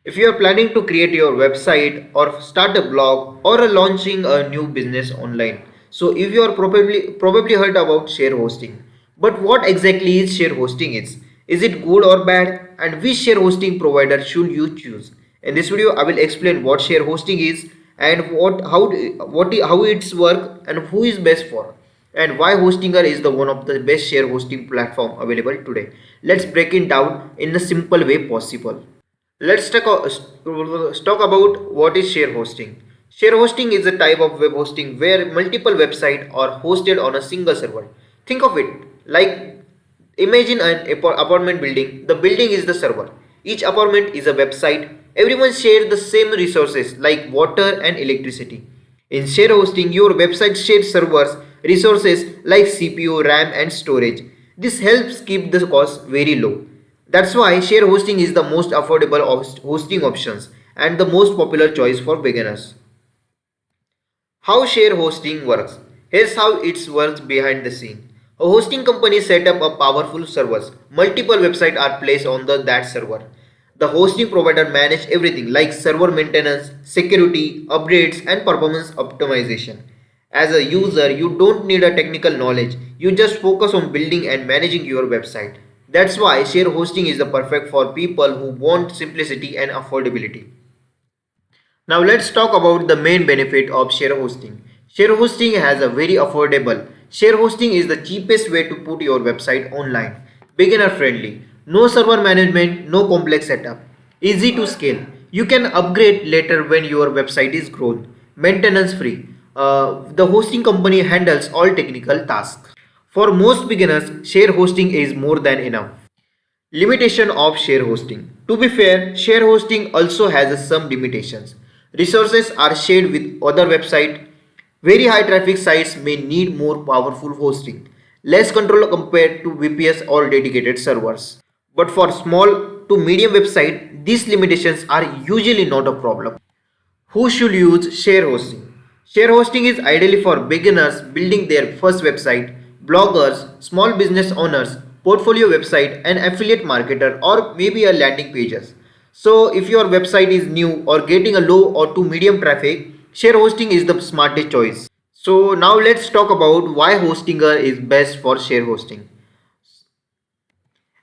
If you are planning to create your website or start a blog or launching a new business online, so if you are probably heard about share hosting, but what exactly is share hosting is? Is it good or bad? And which share hosting provider should you choose? In this video, I will explain what share hosting is and how it's work and who is best for and why Hostinger is the one of the best share hosting platform available today. Let's break it down in a simple way possible. Let's talk about what is share hosting. Share hosting is a type of web hosting where multiple websites are hosted on a single server. Think of it like imagine an apartment building. The building is the server. Each apartment is a website. Everyone shares the same resources like water and electricity. In share hosting, your website shares servers, resources like CPU, RAM, and storage. This helps keep the cost very low. That's why share hosting is the most affordable hosting options and the most popular choice for beginners. How share hosting works. Here's how it works behind the scene. A hosting company set up a powerful servers. Multiple websites are placed on that server. The hosting provider manage everything like server maintenance, security, updates and performance optimization. As a user, you don't need a technical knowledge. You just focus on building and managing your website. That's why share hosting is the perfect for people who want simplicity and affordability. Now let's talk about the main benefit of share hosting. Share hosting has a very affordable. Share hosting is the cheapest way to put your website online. Beginner friendly. No server management, no complex setup. Easy to scale. You can upgrade later when your website is grown. Maintenance free. The hosting company handles all technical tasks. For most beginners, share hosting is more than enough. Limitation of share hosting. To be fair, share hosting also has some limitations. Resources are shared with other websites. Very high traffic sites may need more powerful hosting. Less control compared to VPS or dedicated servers. But for small to medium website, these limitations are usually not a problem. Who should use share hosting? Share hosting is ideally for beginners building their first website, bloggers, small business owners, portfolio website, and affiliate marketer, or maybe a landing pages. So, if your website is new or getting a low or to medium traffic, share hosting is the smartest choice. So, now let's talk about why Hostinger is best for share hosting.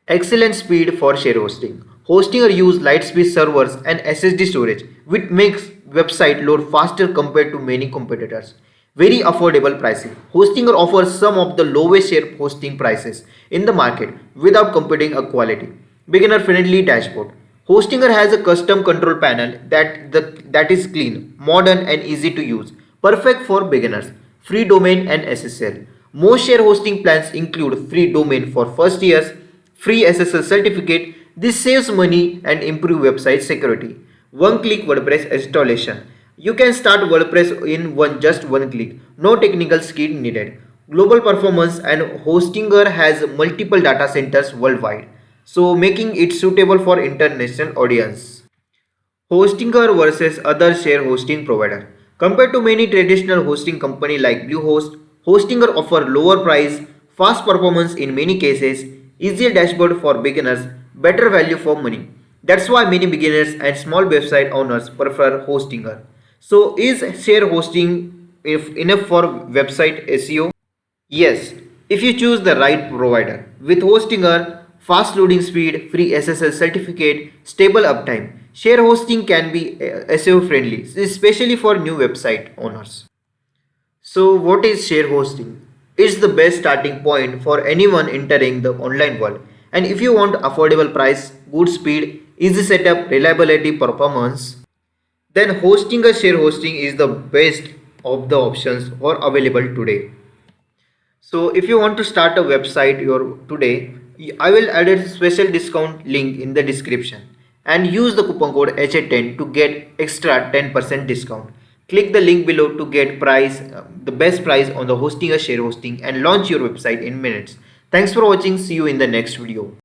Excellent speed for share hosting. Hostinger use Lightspeed servers and SSD storage, which makes website load faster compared to many competitors. Very affordable pricing. Hostinger offers some of the lowest share hosting prices in the market without competing a quality. Beginner friendly dashboard. Hostinger has a custom control panel that is clean, modern and easy to use. Perfect for beginners. Free domain and SSL. Most share hosting plans include free domain for first years, free SSL certificate. This saves money and improve website security. One-click WordPress installation. You can start WordPress in just one click. No technical skill needed. Global performance and Hostinger has multiple data centers worldwide, so making it suitable for international audience. Hostinger versus other share hosting provider. Compared to many traditional hosting company like Bluehost, Hostinger offer lower price, fast performance in many cases, easier dashboard for beginners, better value for money. That's why many beginners and small website owners prefer Hostinger. So is share hosting if enough for website SEO? Yes, if you choose the right provider. With Hostinger, fast loading speed, free SSL certificate, stable uptime, share hosting can be SEO friendly, especially for new website owners. So, what is share hosting? It's the best starting point for anyone entering the online world. And if you want affordable price, good speed, easy setup, reliability, performance, then hosting a share hosting is the best of the options are available today. So if you want to start a website your today, I will add a special discount link in the description and use the coupon code HA10 to get extra 10% discount. Click the link below to get the best price on the hosting a share hosting and launch your website in minutes. Thanks for watching. See you in the next video.